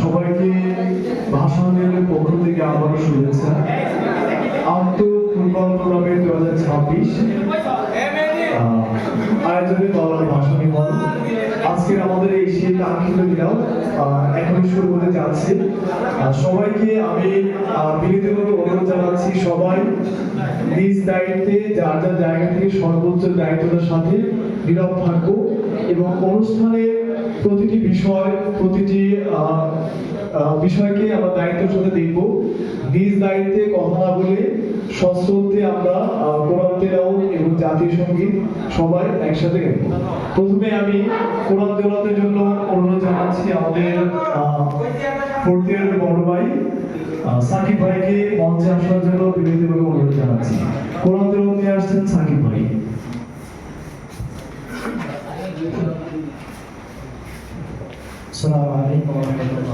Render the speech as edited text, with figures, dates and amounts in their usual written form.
সবাইকে ভাষণের পক্ষ থেকে আবারও শুভেচ্ছা। আন্ত ফুটবল টুর্নামেন্ট 2026 আয়োজনে দলের ভাষণী হল। আজকে আমাদের এই সেই কাঙ্ক্ষিত দিন এখন শুরু হতে যাচ্ছে। সবাইকে আমি বিনীতভাবে অনুরোধ জানাচ্ছি, সবাই নিজ দায়িত্বে যার যার জায়গা থেকে সর্বোচ্চ দায়িত্বতার সাথে নীরব থাকবো এবং অনুষ্ঠানে প্রতিটি বিষয় প্রতিটি বিষয়কে আমরা দায়িত্বের সাথে দেখব। নিজ দায়িত্বে কথা না বলে সশ্রদ্ধে আমরা কোরআন তেলাওয়াত এবং জাতীয় সঙ্গীত সবাই একসাথে গাইব। প্রথমে আমি কোরআন তেলাওয়াতের জন্য অনুরোধ জানাচ্ছি আমাদের ফোর্থ ইয়ারের বড় ভাই সাকিব ভাইকে মঞ্চে আসার জন্য বিনীতভাবে অনুরোধ জানাচ্ছি। কোরআন তেলাওয়াত নিয়ে আসছেন সাকিব ভাই। আসসালামু আলাইকুম ওয়া রাহমাতুল্লাহ।